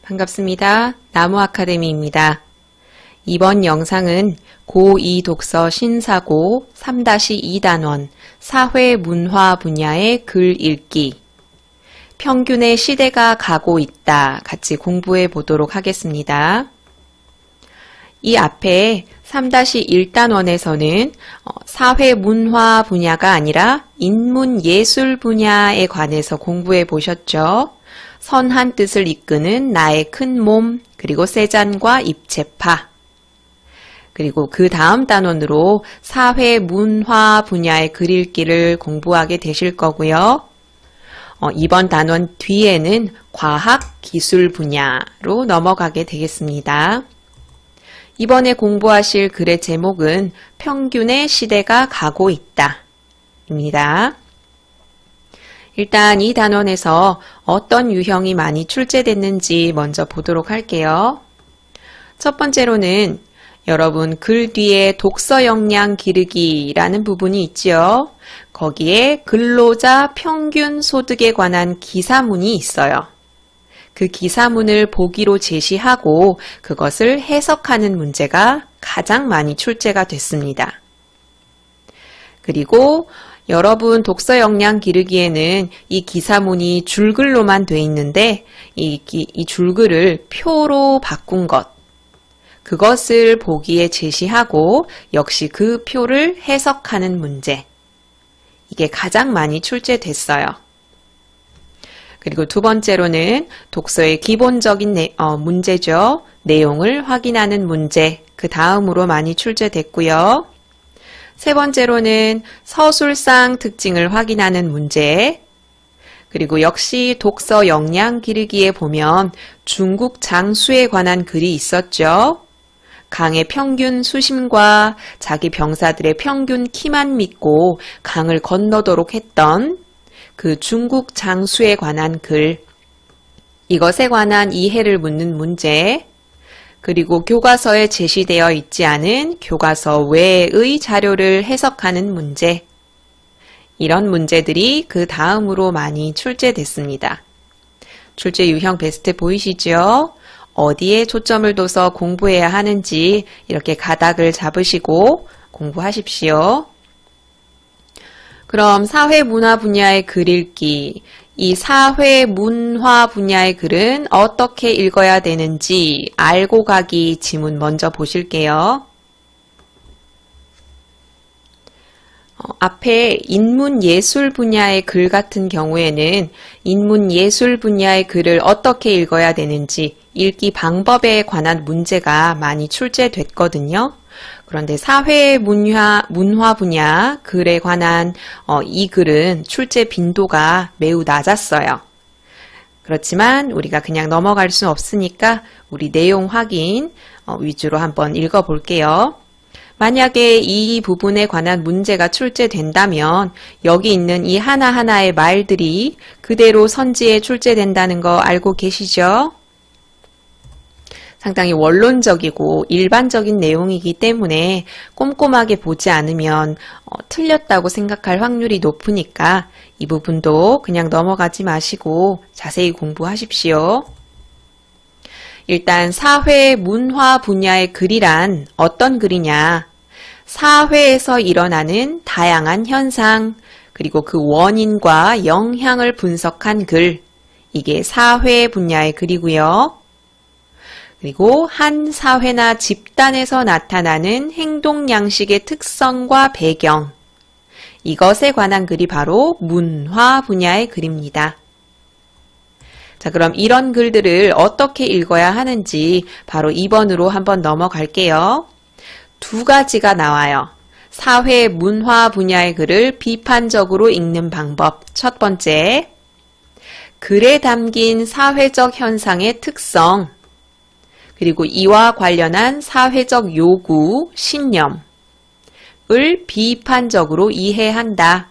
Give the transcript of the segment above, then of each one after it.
반갑습니다. 나무아카데미입니다. 이번 영상은 고2 독서 신사고 3-2단원 사회 문화 분야의 글 읽기 평균의 시대가 가고 있다 같이 공부해 보도록 하겠습니다. 이 앞에 3-1단원에서는 사회 문화 분야가 아니라 인문 예술 분야에 관해서 공부해 보셨죠. 선한 뜻을 이끄는 나의 큰 몸, 그리고 세잔과 입체파. 그리고 그 다음 단원으로 사회 문화 분야의 글 읽기를 공부하게 되실 거고요. 이번 단원 뒤에는 과학 기술 분야로 넘어가게 되겠습니다. 이번에 공부하실 글의 제목은 평균의 시대가 가고 있다 입니다. 일단 이 단원에서 어떤 유형이 많이 출제됐는지 먼저 보도록 할게요. 첫 번째로는 여러분 글 뒤에 독서 역량 기르기라는 부분이 있지요. 거기에 근로자 평균 소득에 관한 기사문이 있어요. 그 기사문을 보기로 제시하고 그것을 해석하는 문제가 가장 많이 출제가 됐습니다. 그리고 여러분 독서 역량 기르기에는 이 기사문이 줄글로만 돼 있는데 이 줄글을 표로 바꾼 것, 그것을 보기에 제시하고 역시 그 표를 해석하는 문제, 이게 가장 많이 출제됐어요. 그리고 두 번째로는 독서의 기본적인 문제죠. 내용을 확인하는 문제, 그 다음으로 많이 출제됐고요. 세 번째로는 서술상 특징을 확인하는 문제, 그리고 역시 독서 역량 기르기에 보면 중국 장수에 관한 글이 있었죠. 강의 평균 수심과 자기 병사들의 평균 키만 믿고 강을 건너도록 했던 그 중국 장수에 관한 글, 이것에 관한 이해를 묻는 문제, 그리고 교과서에 제시되어 있지 않은 교과서 외의 자료를 해석하는 문제, 이런 문제들이 그 다음으로 많이 출제됐습니다. 출제 유형 베스트 보이시죠? 어디에 초점을 둬서 공부해야 하는지 이렇게 가닥을 잡으시고 공부하십시오. 그럼 사회 문화 분야의 글 읽기, 이 사회 문화 분야의 글은 어떻게 읽어야 되는지 알고 가기 지문 먼저 보실게요. 앞에 인문 예술 분야의 글 같은 경우에는 인문 예술 분야의 글을 어떻게 읽어야 되는지 읽기 방법에 관한 문제가 많이 출제됐거든요. 그런데 사회 문화 분야 글에 관한 이 글은 출제 빈도가 매우 낮았어요. 그렇지만 우리가 그냥 넘어갈 수 없으니까 우리 내용 확인 위주로 한번 읽어볼게요. 만약에 이 부분에 관한 문제가 출제된다면 여기 있는 이 하나하나의 말들이 그대로 선지에 출제된다는 거 알고 계시죠? 상당히 원론적이고 일반적인 내용이기 때문에 꼼꼼하게 보지 않으면 틀렸다고 생각할 확률이 높으니까 이 부분도 그냥 넘어가지 마시고 자세히 공부하십시오. 일단 사회 문화 분야의 글이란 어떤 글이냐? 사회에서 일어나는 다양한 현상, 그리고 그 원인과 영향을 분석한 글, 이게 사회 분야의 글이고요. 그리고 한 사회나 집단에서 나타나는 행동 양식의 특성과 배경, 이것에 관한 글이 바로 문화 분야의 글입니다. 자, 그럼 이런 글들을 어떻게 읽어야 하는지 바로 2번으로 한번 넘어갈게요. 두 가지가 나와요. 사회 문화 분야의 글을 비판적으로 읽는 방법. 첫 번째, 글에 담긴 사회적 현상의 특성, 그리고 이와 관련한 사회적 요구, 신념을 비판적으로 이해한다.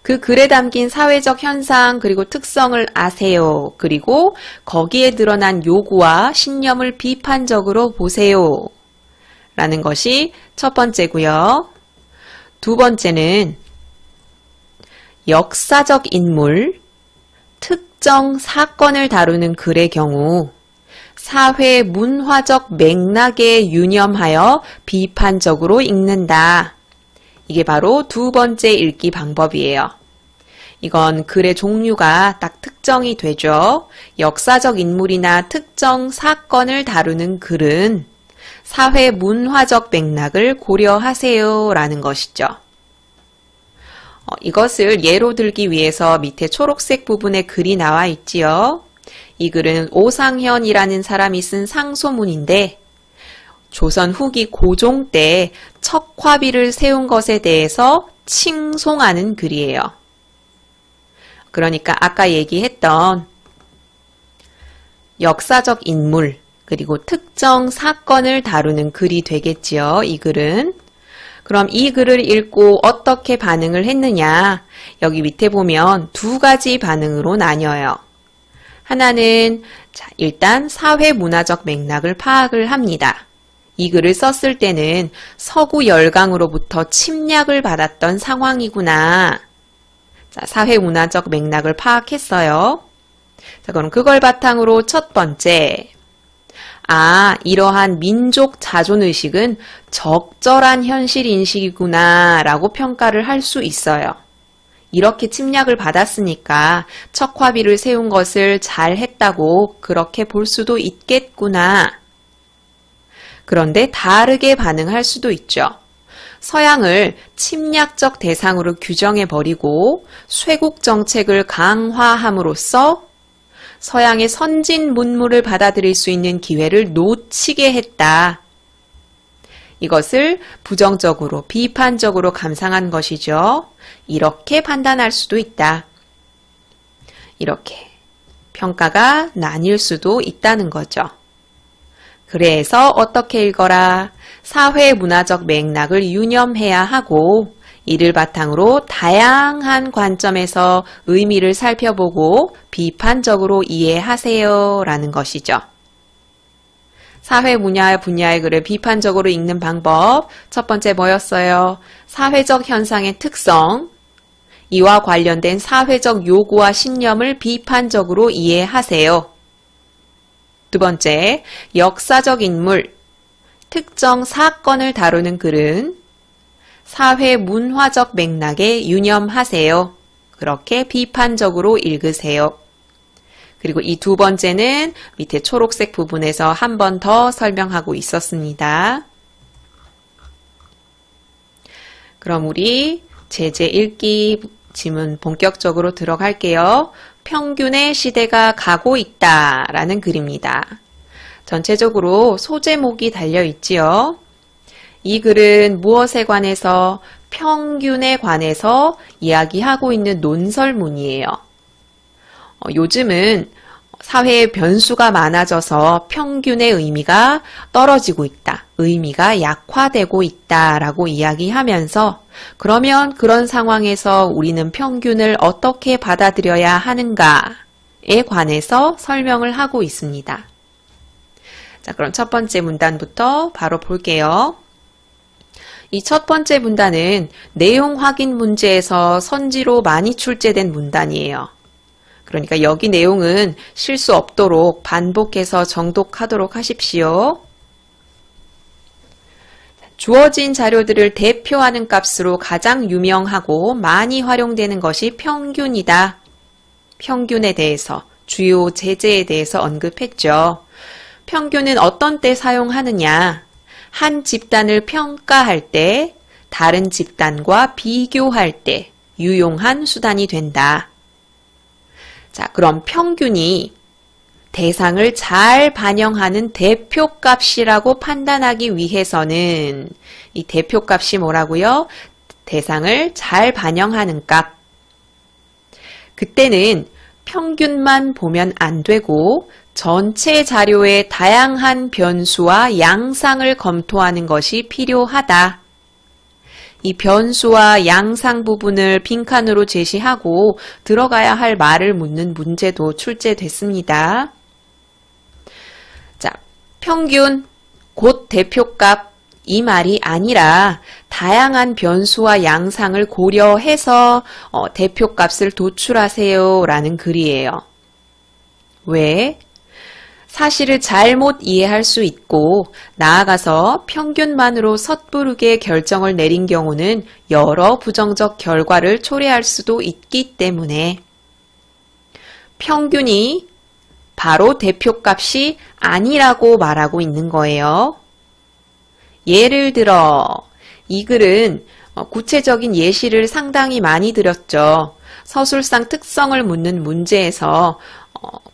그 글에 담긴 사회적 현상 그리고 특성을 아세요. 그리고 거기에 드러난 요구와 신념을 비판적으로 보세요. 라는 것이 첫 번째고요. 두 번째는 역사적 인물, 특 특정 사건을 다루는 글의 경우 사회 문화적 맥락에 유념하여 비판적으로 읽는다. 이게 바로 두 번째 읽기 방법이에요. 이건 글의 종류가 딱 특정이 되죠. 역사적 인물이나 특정 사건을 다루는 글은 사회 문화적 맥락을 고려하세요 라는 것이죠. 이것을 예로 들기 위해서 밑에 초록색 부분에 글이 나와 있지요. 이 글은 오상현이라는 사람이 쓴 상소문인데 조선 후기 고종 때 척화비를 세운 것에 대해서 칭송하는 글이에요. 그러니까 아까 얘기했던 역사적 인물 그리고 특정 사건을 다루는 글이 되겠지요. 이 글은. 그럼 이 글을 읽고 어떻게 반응을 했느냐? 여기 밑에 보면 두 가지 반응으로 나뉘어요. 하나는 일단 사회 문화적 맥락을 파악을 합니다. 이 글을 썼을 때는 서구 열강으로부터 침략을 받았던 상황이구나. 사회 문화적 맥락을 파악했어요. 자, 그럼 그걸 바탕으로 첫 번째, 이러한 민족 자존의식은 적절한 현실인식이구나 라고 평가를 할 수 있어요. 이렇게 침략을 받았으니까 척화비를 세운 것을 잘 했다고 그렇게 볼 수도 있겠구나. 그런데 다르게 반응할 수도 있죠. 서양을 침략적 대상으로 규정해버리고 쇄국 정책을 강화함으로써 서양의 선진 문물을 받아들일 수 있는 기회를 놓치게 했다. 이것을 부정적으로, 비판적으로 감상한 것이죠. 이렇게 판단할 수도 있다. 이렇게 평가가 나뉠 수도 있다는 거죠. 그래서 어떻게 읽어라? 사회 문화적 맥락을 유념해야 하고 이를 바탕으로 다양한 관점에서 의미를 살펴보고 비판적으로 이해하세요 라는 것이죠. 사회 문화 분야의 글을 비판적으로 읽는 방법 첫 번째 뭐였어요? 사회적 현상의 특성, 이와 관련된 사회적 요구와 신념을 비판적으로 이해하세요. 두 번째, 역사적 인물, 특정 사건을 다루는 글은 사회 문화적 맥락에 유념하세요. 그렇게 비판적으로 읽으세요. 그리고 이 두 번째는 밑에 초록색 부분에서 한 번 더 설명하고 있었습니다. 그럼 우리 제재 읽기 지문 본격적으로 들어갈게요. 평균의 시대가 가고 있다 라는 글입니다. 전체적으로 소제목이 달려 있지요. 이 글은 무엇에 관해서 평균에 관해서 이야기하고 있는 논설문이에요. 요즘은 사회의 변수가 많아져서 평균의 의미가 떨어지고 있다. 의미가 약화되고 있다라고 이야기하면서 그러면 그런 상황에서 우리는 평균을 어떻게 받아들여야 하는가에 관해서 설명을 하고 있습니다. 자, 그럼 첫 번째 문단부터 바로 볼게요. 이 첫 번째 문단은 내용 확인 문제에서 선지로 많이 출제된 문단이에요. 그러니까 여기 내용은 실수 없도록 반복해서 정독하도록 하십시오. 주어진 자료들을 대표하는 값으로 가장 유명하고 많이 활용되는 것이 평균이다. 평균에 대해서, 주요 제재에 대해서 언급했죠. 평균은 어떤 때 사용하느냐? 한 집단을 평가할 때, 다른 집단과 비교할 때 유용한 수단이 된다. 자, 그럼 평균이 대상을 잘 반영하는 대표값이라고 판단하기 위해서는 이 대표값이 뭐라고요? 대상을 잘 반영하는 값. 그때는 평균만 보면 안 되고 전체 자료의 다양한 변수와 양상을 검토하는 것이 필요하다. 이 변수와 양상 부분을 빈칸으로 제시하고 들어가야 할 말을 묻는 문제도 출제됐습니다. 자, 평균, 곧 대표값 이 말이 아니라 다양한 변수와 양상을 고려해서 대표값을 도출하세요 라는 글이에요. 왜? 사실을 잘못 이해할 수 있고 나아가서 평균만으로 섣부르게 결정을 내린 경우는 여러 부정적 결과를 초래할 수도 있기 때문에 평균이 바로 대표값이 아니라고 말하고 있는 거예요. 예를 들어 이 글은 구체적인 예시를 상당히 많이 드렸죠. 서술상 특성을 묻는 문제에서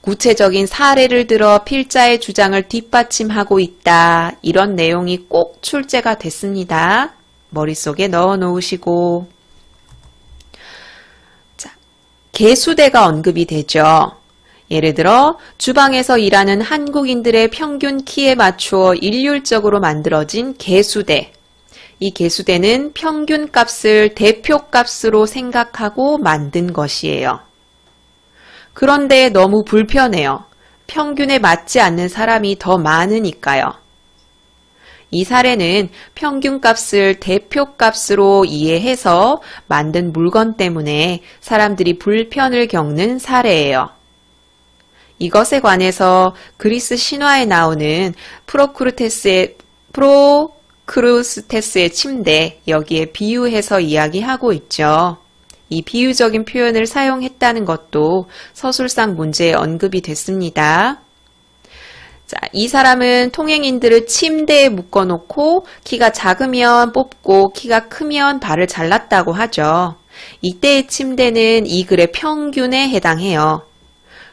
구체적인 사례를 들어 필자의 주장을 뒷받침하고 있다. 이런 내용이 꼭 출제가 됐습니다. 머릿속에 넣어 놓으시고. 자, 개수대가 언급이 되죠. 예를 들어 주방에서 일하는 한국인들의 평균 키에 맞추어 일률적으로 만들어진 개수대. 이 개수대는 평균값을 대표값으로 생각하고 만든 것이에요. 그런데 너무 불편해요. 평균에 맞지 않는 사람이 더 많으니까요. 이 사례는 평균값을 대표값으로 이해해서 만든 물건 때문에 사람들이 불편을 겪는 사례예요. 이것에 관해서 그리스 신화에 나오는 프로크루스테스의 침대, 여기에 비유해서 이야기하고 있죠. 이 비유적인 표현을 사용했다는 것도 서술상 문제에 언급이 됐습니다. 자, 이 사람은 통행인들을 침대에 묶어놓고 키가 작으면 뽑고 키가 크면 발을 잘랐다고 하죠. 이때의 침대는 이 글의 평균에 해당해요.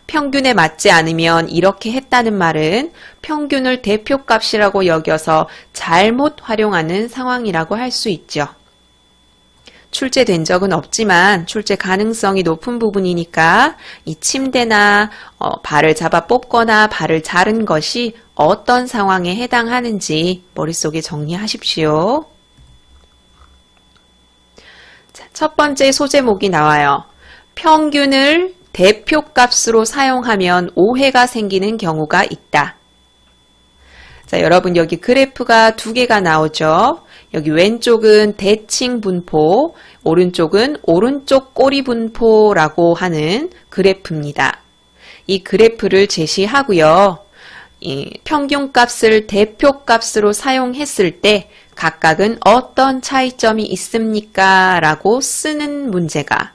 평균에 맞지 않으면 이렇게 했다는 말은 평균을 대표값이라고 여겨서 잘못 활용하는 상황이라고 할 수 있죠. 출제된 적은 없지만 출제 가능성이 높은 부분이니까 이 침대나 발을 잡아 뽑거나 발을 자른 것이 어떤 상황에 해당하는지 머릿속에 정리하십시오. 자, 첫 번째 소제목이 나와요. 평균을 대표값으로 사용하면 오해가 생기는 경우가 있다. 자, 여러분 여기 그래프가 두 개가 나오죠. 여기 왼쪽은 대칭 분포, 오른쪽은 오른쪽 꼬리 분포라고 하는 그래프입니다. 이 그래프를 제시하고요. 이 평균값을 대표값으로 사용했을 때 각각은 어떤 차이점이 있습니까? 라고 쓰는 문제가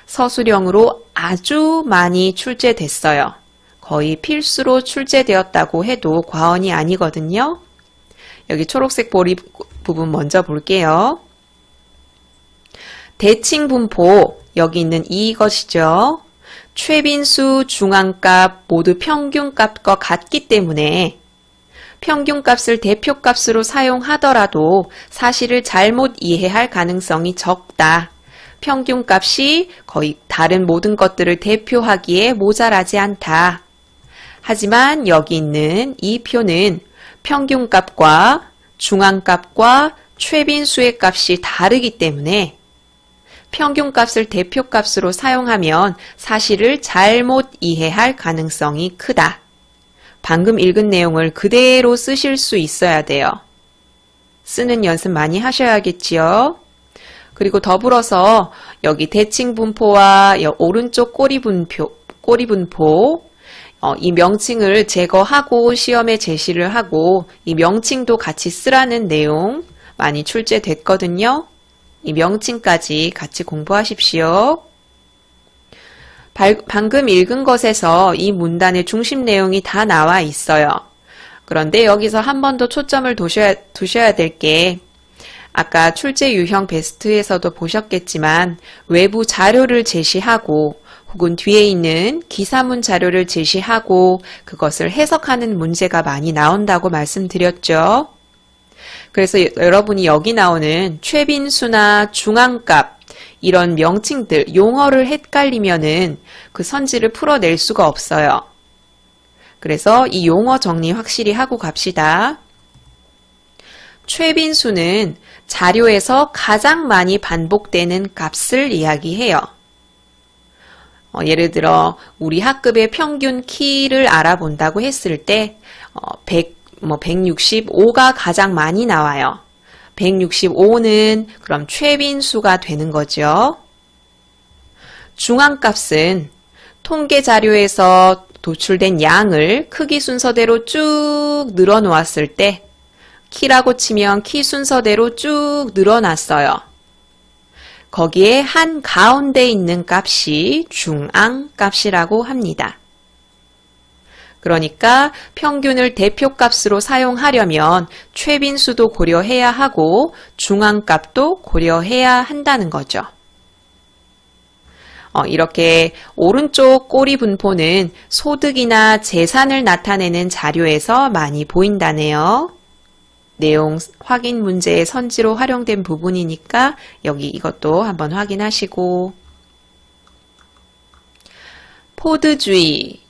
서술형으로 아주 많이 출제됐어요. 거의 필수로 출제되었다고 해도 과언이 아니거든요. 여기 초록색 보리 부분 먼저 볼게요. 대칭 분포, 여기 있는 이것이죠. 최빈수, 중앙값 모두 평균값과 같기 때문에 평균값을 대표값으로 사용하더라도 사실을 잘못 이해할 가능성이 적다. 평균값이 거의 다른 모든 것들을 대표하기에 모자라지 않다. 하지만 여기 있는 이 표는 평균값과 중앙값과 최빈수의 값이 다르기 때문에 평균값을 대표값으로 사용하면 사실을 잘못 이해할 가능성이 크다. 방금 읽은 내용을 그대로 쓰실 수 있어야 돼요. 쓰는 연습 많이 하셔야겠지요. 그리고 더불어서 여기 대칭 분포와 오른쪽 꼬리 분포 이 명칭을 제거하고 시험에 제시를 하고 이 명칭도 같이 쓰라는 내용 많이 출제됐거든요. 이 명칭까지 같이 공부하십시오. 방금 읽은 것에서 이 문단의 중심 내용이 다 나와 있어요. 그런데 여기서 한 번 더 초점을 두셔야 될 게 아까 출제 유형 베스트에서도 보셨겠지만 외부 자료를 제시하고 혹은 뒤에 있는 기사문 자료를 제시하고 그것을 해석하는 문제가 많이 나온다고 말씀드렸죠. 그래서 여러분이 여기 나오는 최빈수나 중앙값 이런 명칭들, 용어를 헷갈리면은 그 선지를 풀어낼 수가 없어요. 그래서 이 용어 정리 확실히 하고 갑시다. 최빈수는 자료에서 가장 많이 반복되는 값을 이야기해요. 예를 들어 우리 학급의 평균 키를 알아본다고 했을 때 165가 가장 많이 나와요. 165는 그럼 최빈수가 되는 거죠. 중앙값은 통계 자료에서 도출된 양을 크기 순서대로 쭉 늘어놓았을 때 키라고 치면 키 순서대로 쭉 늘어났어요. 거기에 한 가운데 있는 값이 중앙값이라고 합니다. 그러니까 평균을 대표값으로 사용하려면 최빈수도 고려해야 하고 중앙값도 고려해야 한다는 거죠. 이렇게 오른쪽 꼬리 분포는 소득이나 재산을 나타내는 자료에서 많이 보인다네요. 내용 확인 문제의 선지로 활용된 부분이니까 여기 이것도 한번 확인하시고. 포드주의.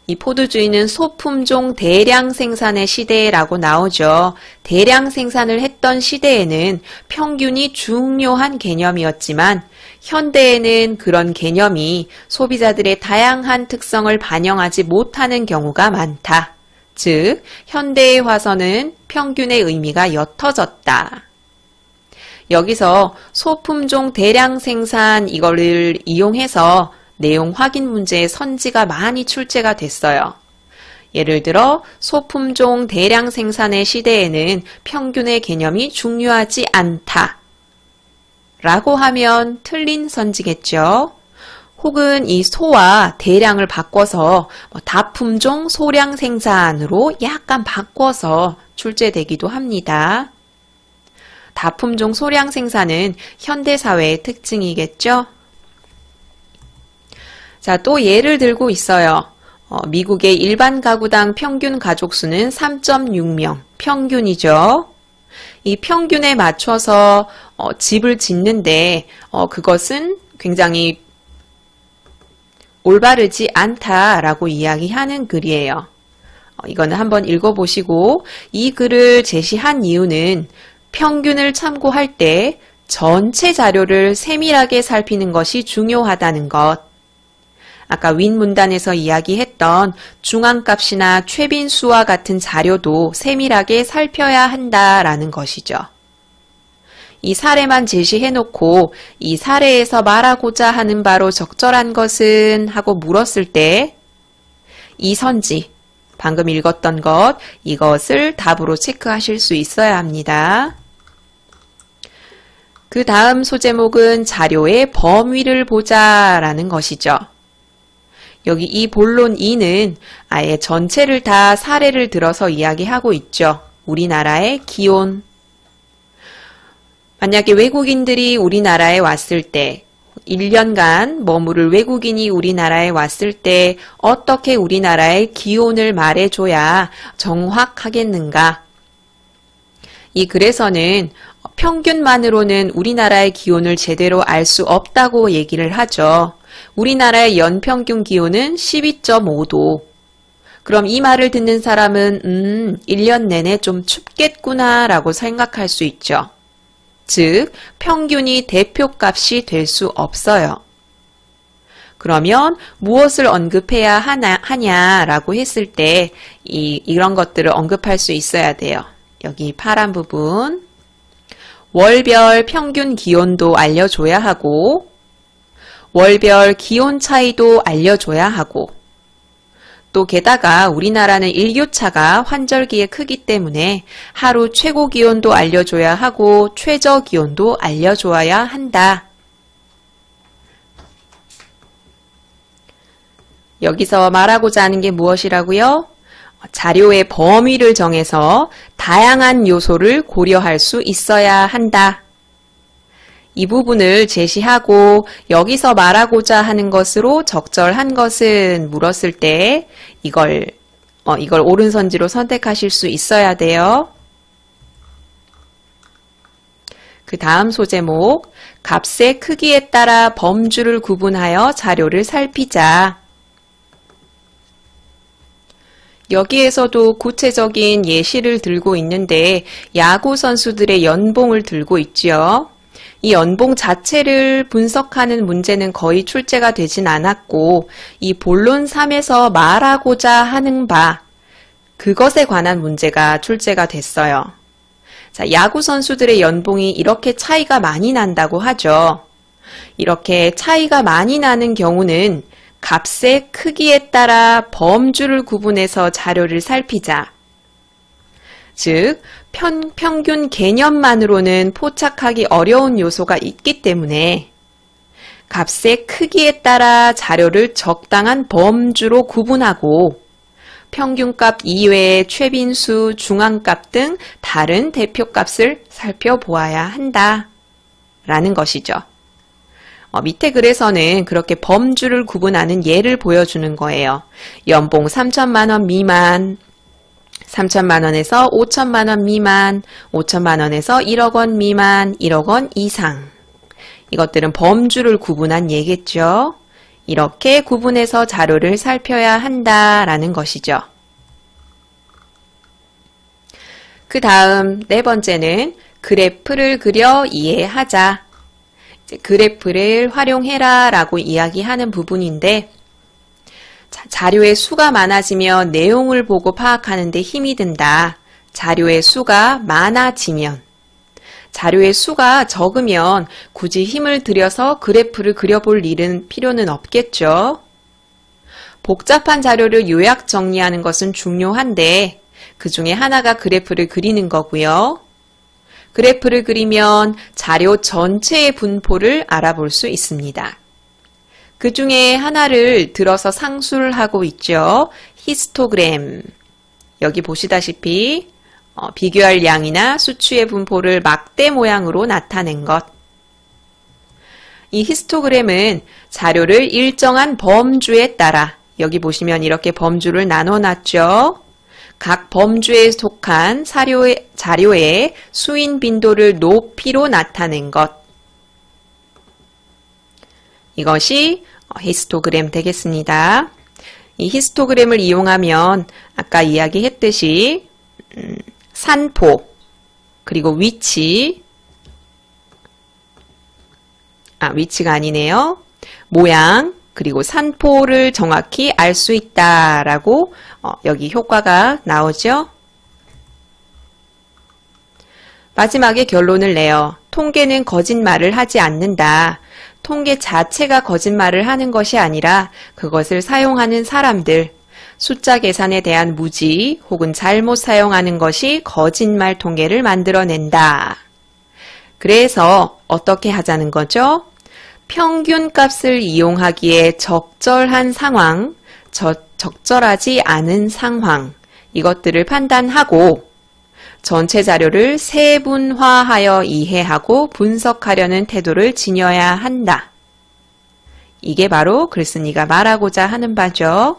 이 포드주의는 소품종 대량 생산의 시대라고 나오죠. 대량 생산을 했던 시대에는 평균이 중요한 개념이었지만 현대에는 그런 개념이 소비자들의 다양한 특성을 반영하지 못하는 경우가 많다. 즉, 현대에 와서는 평균의 의미가 옅어졌다. 여기서 소품종 대량 생산 이거를 이용해서 내용 확인 문제의 선지가 많이 출제가 됐어요. 예를 들어 소품종 대량 생산의 시대에는 평균의 개념이 중요하지 않다 라고 하면 틀린 선지겠죠. 혹은 이 소와 대량을 바꿔서 다품종 소량 생산으로 약간 바꿔서 출제되기도 합니다. 다품종 소량 생산은 현대사회의 특징이겠죠. 자, 또 예를 들고 있어요. 미국의 일반 가구당 평균 가족 수는 3.6명, 평균이죠. 이 평균에 맞춰서 집을 짓는데 그것은 굉장히 올바르지 않다라고 이야기하는 글이에요. 이거는 한번 읽어보시고 이 글을 제시한 이유는 평균을 참고할 때 전체 자료를 세밀하게 살피는 것이 중요하다는 것. 아까 윗문단에서 이야기했던 중앙값이나 최빈수와 같은 자료도 세밀하게 살펴야 한다라는 것이죠. 이 사례만 제시해놓고 이 사례에서 말하고자 하는 바로 적절한 것은 하고 물었을 때 이 선지, 방금 읽었던 것, 이것을 답으로 체크하실 수 있어야 합니다. 그 다음 소제목은 자료의 범위를 보자라는 것이죠. 여기 이 본론 2는 아예 전체를 다 사례를 들어서 이야기하고 있죠. 우리나라의 기온. 만약에 외국인들이 우리나라에 왔을 때 1년간 머무를 외국인이 우리나라에 왔을 때 어떻게 우리나라의 기온을 말해줘야 정확하겠는가? 이 글에서는 평균만으로는 우리나라의 기온을 제대로 알 수 없다고 얘기를 하죠. 우리나라의 연평균 기온은 12.5도. 그럼 이 말을 듣는 사람은 1년 내내 좀 춥겠구나 라고 생각할 수 있죠. 즉, 평균이 대표값이 될 수 없어요. 그러면 무엇을 언급해야 하냐라고 했을 때 이런 것들을 언급할 수 있어야 돼요. 여기 파란 부분. 월별 평균 기온도 알려줘야 하고 월별 기온 차이도 알려줘야 하고 또 게다가 우리나라는 일교차가 환절기에 크기 때문에 하루 최고 기온도 알려줘야 하고 최저 기온도 알려줘야 한다. 여기서 말하고자 하는 게 무엇이라고요? 자료의 범위를 정해서 다양한 요소를 고려할 수 있어야 한다. 이 부분을 제시하고 여기서 말하고자 하는 것으로 적절한 것은 물었을 때 이걸 옳은 선지로 선택하실 수 있어야 돼요. 그 다음 소제목, 값의 크기에 따라 범주를 구분하여 자료를 살피자. 여기에서도 구체적인 예시를 들고 있는데 야구 선수들의 연봉을 들고 있죠. 이 연봉 자체를 분석하는 문제는 거의 출제가 되진 않았고 이 본론 3에서 말하고자 하는 바 그것에 관한 문제가 출제가 됐어요. 자, 야구 선수들의 연봉이 이렇게 차이가 많이 난다고 하죠. 이렇게 차이가 많이 나는 경우는 값의 크기에 따라 범주를 구분해서 자료를 살피자. 즉, 평균 개념만으로는 포착하기 어려운 요소가 있기 때문에 값의 크기에 따라 자료를 적당한 범주로 구분하고 평균값 이외의 최빈수, 중앙값 등 다른 대표값을 살펴보아야 한다 라는 것이죠. 밑에 글에서는 그렇게 범주를 구분하는 예를 보여주는 거예요. 연봉 3천만 원 미만, 3천만 원에서 5천만 원 미만, 5천만 원에서 1억 원 미만, 1억 원 이상. 이것들은 범주를 구분한 예겠죠. 이렇게 구분해서 자료를 살펴야 한다라는 것이죠. 그 다음 네 번째는 그래프를 그려 이해하자. 그래프를 활용해라 라고 이야기하는 부분인데 자료의 수가 많아지면 내용을 보고 파악하는 데 힘이 든다. 자료의 수가 많아지면 자료의 수가 적으면 굳이 힘을 들여서 그래프를 그려볼 필요는 없겠죠. 복잡한 자료를 요약 정리하는 것은 중요한데 그 중에 하나가 그래프를 그리는 거고요. 그래프를 그리면 자료 전체의 분포를 알아볼 수 있습니다. 그 중에 하나를 들어서 상수를 하고 있죠. 히스토그램. 여기 보시다시피 비교할 양이나 수치의 분포를 막대 모양으로 나타낸 것. 이 히스토그램은 자료를 일정한 범주에 따라 여기 보시면 이렇게 범주를 나눠놨죠. 각 범주에 속한 자료의 수인 빈도를 높이로 나타낸 것. 이것이 히스토그램 되겠습니다. 이 히스토그램을 이용하면 아까 이야기했듯이 산포, 그리고 위치가 아니네요. 모양, 그리고 산포를 정확히 알 수 있다라고 여기 효과가 나오죠. 마지막에 결론을 내요. 통계는 거짓말을 하지 않는다. 통계 자체가 거짓말을 하는 것이 아니라 그것을 사용하는 사람들, 숫자 계산에 대한 무지 혹은 잘못 사용하는 것이 거짓말 통계를 만들어낸다. 그래서 어떻게 하자는 거죠? 평균값을 이용하기에 적절한 상황, 적절하지 않은 상황, 이것들을 판단하고 전체 자료를 세분화하여 이해하고 분석하려는 태도를 지녀야 한다. 이게 바로 글쓴이가 말하고자 하는 바죠.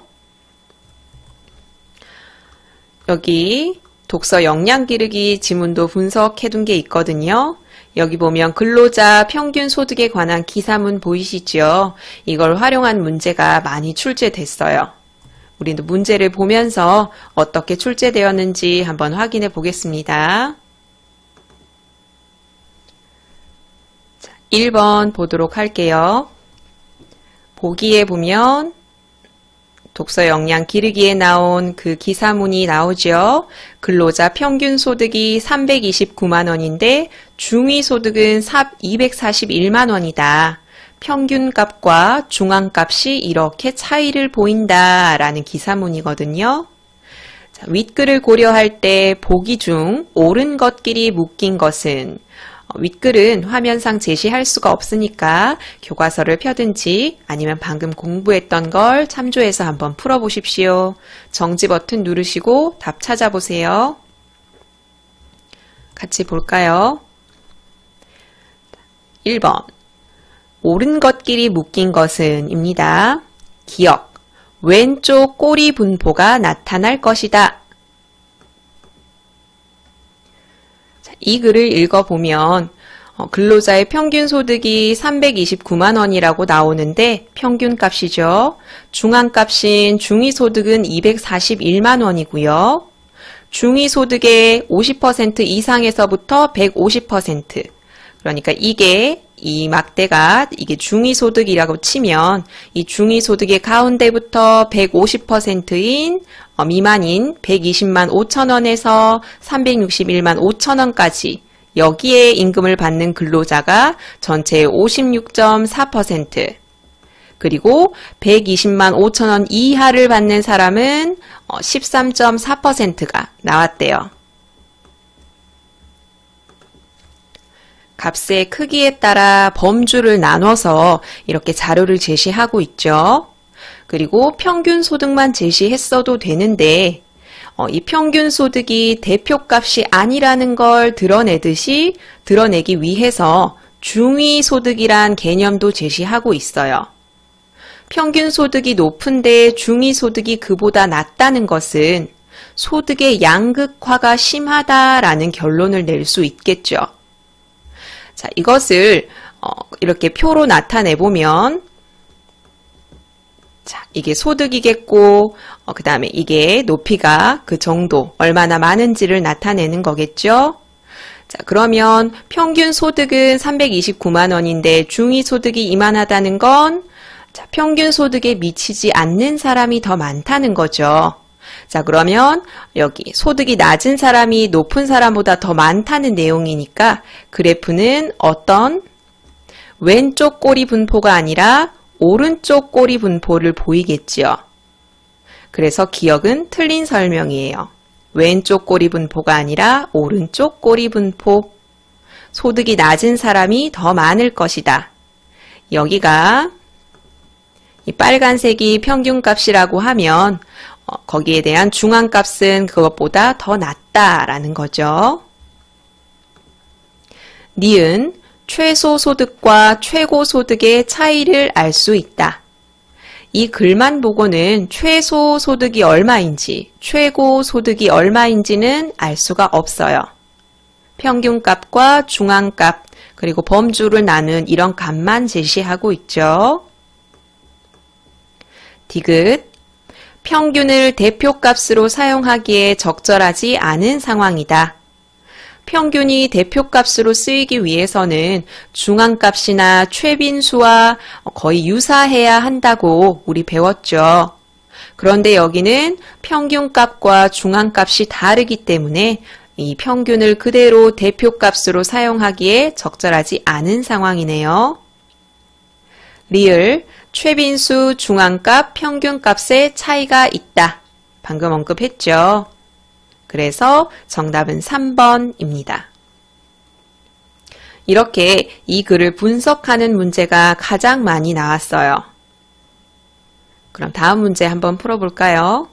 여기 독서 역량 기르기 지문도 분석해둔 게 있거든요. 여기 보면 근로자 평균 소득에 관한 기사문 보이시죠? 이걸 활용한 문제가 많이 출제됐어요. 우리도 문제를 보면서 어떻게 출제되었는지 한번 확인해 보겠습니다. 자, 1번 보도록 할게요. 보기에 보면 독서 역량 기르기에 나온 그 기사문이 나오죠. 근로자 평균 소득이 329만 원인데 중위소득은 241만 원이다. 평균값과 중앙값이 이렇게 차이를 보인다라는 기사문이거든요. 자, 윗글을 고려할 때 보기 중 옳은 것끼리 묶인 것은 윗글은 화면상 제시할 수가 없으니까 교과서를 펴든지 아니면 방금 공부했던 걸 참조해서 한번 풀어보십시오. 정지 버튼 누르시고 답 찾아보세요. 같이 볼까요? 1번 옳은 것끼리 묶인 것은 입니다. 기억, 왼쪽 꼬리 분포가 나타날 것이다. 이 글을 읽어보면 근로자의 평균 소득이 329만 원이라고 나오는데 평균값이죠. 중앙값인 중위소득은 241만 원이고요. 중위소득의 50% 이상에서부터 150%, 그러니까 이 막대가 이게 중위소득이라고 치면 이 중위소득의 가운데부터 150%인 미만인 120만 5천 원에서 361만 5천 원까지 여기에 임금을 받는 근로자가 전체의 56.4%, 그리고 120만 5천 원 이하를 받는 사람은 13.4%가 나왔대요. 값의 크기에 따라 범주를 나눠서 이렇게 자료를 제시하고 있죠. 그리고 평균 소득만 제시했어도 되는데 이 평균 소득이 대표값이 아니라는 걸 드러내기 위해서 중위 소득이란 개념도 제시하고 있어요. 평균 소득이 높은데 중위 소득이 그보다 낮다는 것은 소득의 양극화가 심하다라는 결론을 낼 수 있겠죠. 자, 이것을 이렇게 표로 나타내 보면, 자, 이게 소득이겠고, 그 다음에 이게 높이가 그 정도, 얼마나 많은지를 나타내는 거겠죠. 자, 그러면 평균 소득은 329만 원인데 중위 소득이 이만하다는 건, 자, 평균 소득에 미치지 않는 사람이 더 많다는 거죠. 자, 그러면 여기 소득이 낮은 사람이 높은 사람보다 더 많다는 내용이니까 그래프는 어떤 왼쪽 꼬리 분포가 아니라 오른쪽 꼬리 분포를 보이겠지요. 그래서 기억은 틀린 설명이에요. 왼쪽 꼬리 분포가 아니라 오른쪽 꼬리 분포. 소득이 낮은 사람이 더 많을 것이다. 여기가 이 빨간색이 평균값이라고 하면 거기에 대한 중앙값은 그것보다 더 낮다라는 거죠. 니은 최소소득과 최고소득의 차이를 알 수 있다. 이 글만 보고는 최소소득이 얼마인지 최고소득이 얼마인지는 알 수가 없어요. 평균값과 중앙값 그리고 범주를 나눈 이런 값만 제시하고 있죠. 디귿 평균을 대표값으로 사용하기에 적절하지 않은 상황이다. 평균이 대표값으로 쓰이기 위해서는 중앙값이나 최빈수와 거의 유사해야 한다고 우리 배웠죠. 그런데 여기는 평균값과 중앙값이 다르기 때문에 이 평균을 그대로 대표값으로 사용하기에 적절하지 않은 상황이네요. 리을 최빈수, 중앙값, 평균값의 차이가 있다. 방금 언급했죠. 그래서 정답은 3번입니다. 이렇게 이 글을 분석하는 문제가 가장 많이 나왔어요. 그럼 다음 문제 한번 풀어볼까요?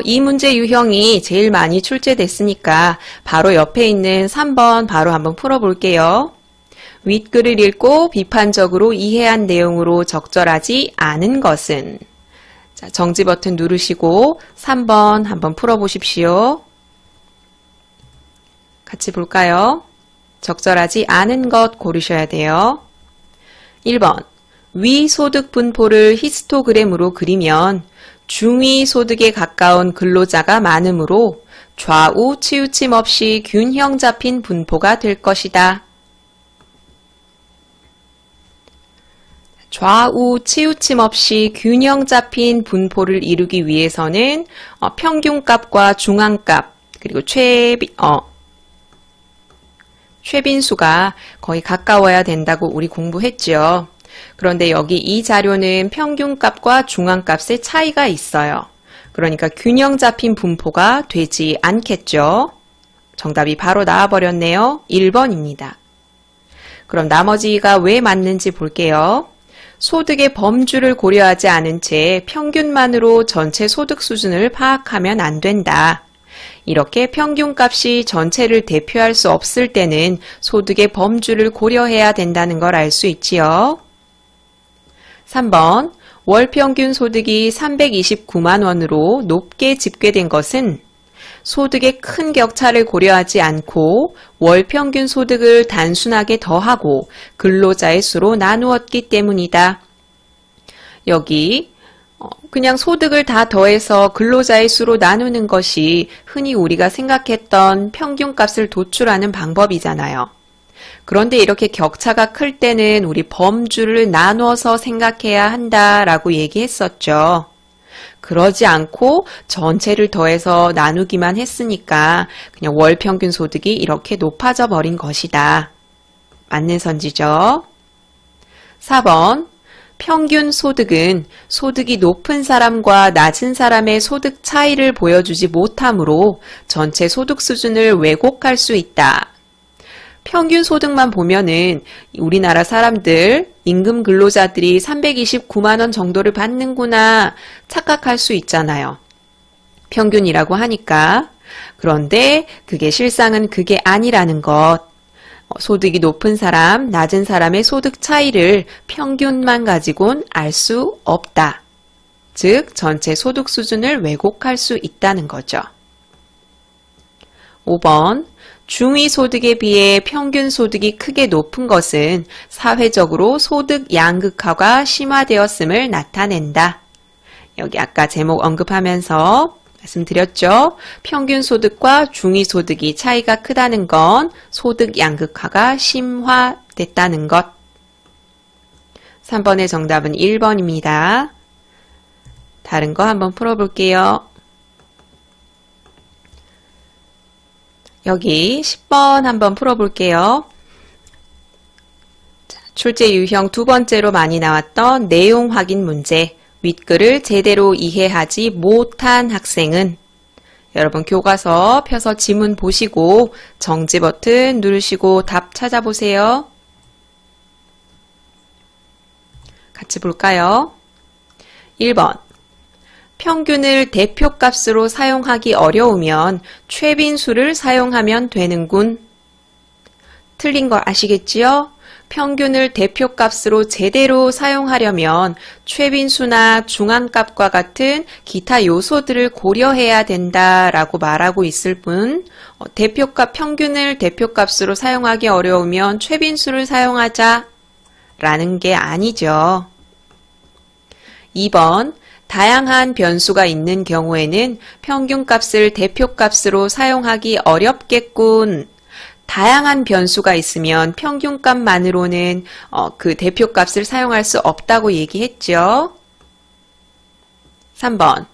이 문제 유형이 제일 많이 출제됐으니까 바로 옆에 있는 3번 바로 한번 풀어볼게요. 윗글을 읽고 비판적으로 이해한 내용으로 적절하지 않은 것은? 자, 정지 버튼 누르시고 3번 한번 풀어보십시오. 같이 볼까요? 적절하지 않은 것 고르셔야 돼요. 1번 위 소득 분포를 히스토그램으로 그리면 중위 소득에 가까운 근로자가 많으므로 좌우 치우침 없이 균형 잡힌 분포가 될 것이다. 좌우 치우침 없이 균형 잡힌 분포를 이루기 위해서는 평균값과 중앙값 그리고 최빈수가 거의 가까워야 된다고 우리 공부했죠. 그런데 여기 이 자료는 평균값과 중앙값의 차이가 있어요. 그러니까 균형 잡힌 분포가 되지 않겠죠. 정답이 바로 나와버렸네요. 1번입니다. 그럼 나머지가 왜 맞는지 볼게요. 소득의 범주를 고려하지 않은 채 평균만으로 전체 소득 수준을 파악하면 안 된다. 이렇게 평균값이 전체를 대표할 수 없을 때는 소득의 범주를 고려해야 된다는 걸 알 수 있지요. 3번 월평균 소득이 329만 원으로 높게 집계된 것은 소득의 큰 격차를 고려하지 않고 월평균 소득을 단순하게 더하고 근로자의 수로 나누었기 때문이다. 여기 그냥 소득을 다 더해서 근로자의 수로 나누는 것이 흔히 우리가 생각했던 평균값을 도출하는 방법이잖아요. 그런데 이렇게 격차가 클 때는 우리 범주를 나눠서 생각해야 한다라고 얘기했었죠. 그러지 않고 전체를 더해서 나누기만 했으니까 그냥 월 평균 소득이 이렇게 높아져 버린 것이다. 맞는 선지죠. 4번 평균 소득은 소득이 높은 사람과 낮은 사람의 소득 차이를 보여주지 못하므로 전체 소득 수준을 왜곡할 수 있다. 평균 소득만 보면은 우리나라 사람들, 임금 근로자들이 329만 원 정도를 받는구나 착각할 수 있잖아요. 평균이라고 하니까. 그런데 그게 실상은 그게 아니라는 것. 소득이 높은 사람, 낮은 사람의 소득 차이를 평균만 가지고는 알 수 없다. 즉, 전체 소득 수준을 왜곡할 수 있다는 거죠. 5번, 중위소득에 비해 평균 소득이 크게 높은 것은 사회적으로 소득 양극화가 심화되었음을 나타낸다. 여기 아까 제목 언급하면서 말씀드렸죠. 평균 소득과 중위 소득이 차이가 크다는 건 소득 양극화가 심화됐다는 것. 3번의 정답은 1번입니다. 다른 거 한번 풀어볼게요. 여기 10번 한번 풀어볼게요. 출제 유형 두 번째로 많이 나왔던 내용 확인 문제. 윗글을 제대로 이해하지 못한 학생은 여러분 교과서 펴서 지문 보시고 정지 버튼 누르시고 답 찾아보세요. 같이 볼까요? 1번 평균을 대표값으로 사용하기 어려우면 최빈수를 사용하면 되는군. 틀린 거 아시겠지요? 평균을 대표값으로 제대로 사용하려면 최빈수나 중앙값과 같은 기타 요소들을 고려해야 된다라고 말하고 있을 뿐 대표값 평균을 대표값으로 사용하기 어려우면 최빈수를 사용하자 라는 게 아니죠. 2번 다양한 변수가 있는 경우에는 평균값을 대표값으로 사용하기 어렵겠군. 다양한 변수가 있으면 평균값만으로는 그 대표값을 사용할 수 없다고 얘기했죠. 3번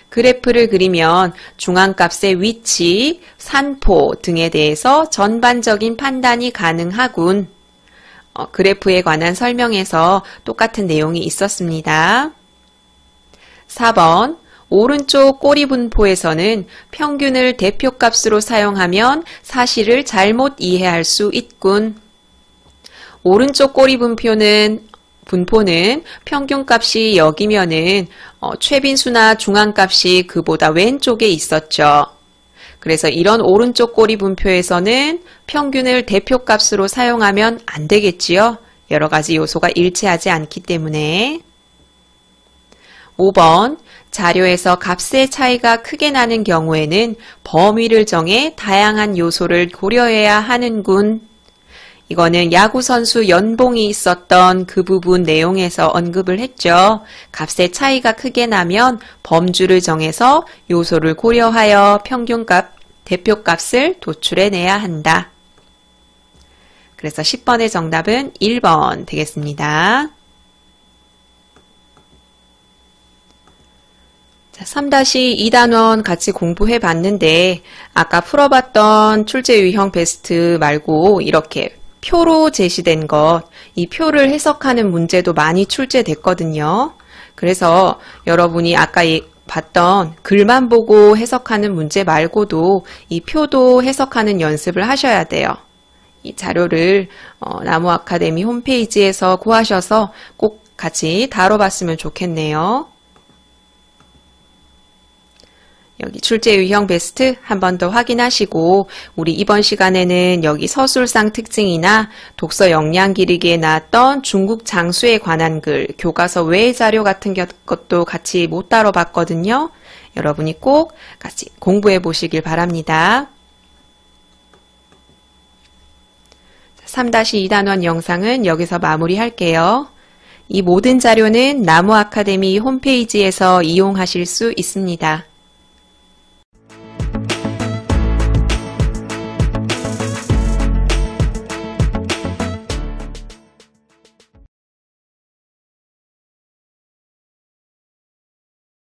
그래프를 그리면 중앙값의 위치, 산포 등에 대해서 전반적인 판단이 가능하군. 그래프에 관한 설명에서 똑같은 내용이 있었습니다. 4번 오른쪽 꼬리 분포에서는 평균을 대표값으로 사용하면 사실을 잘못 이해할 수 있군. 오른쪽 꼬리 분포는 평균값이 여기면은 최빈수나 중앙값이 그보다 왼쪽에 있었죠. 그래서 이런 오른쪽 꼬리 분표에서는 평균을 대표값으로 사용하면 안 되겠지요. 여러 가지 요소가 일치하지 않기 때문에. 5번 자료에서 값의 차이가 크게 나는 경우에는 범위를 정해 다양한 요소를 고려해야 하는군. 이거는 야구선수 연봉이 있었던 그 부분 내용에서 언급을 했죠. 값의 차이가 크게 나면 범주를 정해서 요소를 고려하여 평균값, 대표값을 도출해내야 한다. 그래서 10번의 정답은 1번 되겠습니다. 3-2단원 같이 공부해 봤는데 아까 풀어봤던 출제 유형 베스트 말고 이렇게 표로 제시된 것, 이 표를 해석하는 문제도 많이 출제됐거든요. 그래서 여러분이 아까 봤던 글만 보고 해석하는 문제 말고도 이 표도 해석하는 연습을 하셔야 돼요. 이 자료를 나무 아카데미 홈페이지에서 구하셔서 꼭 같이 다뤄봤으면 좋겠네요. 여기 출제 유형 베스트 한 번 더 확인하시고 우리 이번 시간에는 여기 서술상 특징이나 독서 역량 기르기에 나왔던 중국 장수에 관한 글, 교과서 외의 자료 같은 것도 같이 못 다뤄봤거든요. 여러분이 꼭 같이 공부해 보시길 바랍니다. 3-2단원 영상은 여기서 마무리할게요. 이 모든 자료는 나무 아카데미 홈페이지에서 이용하실 수 있습니다.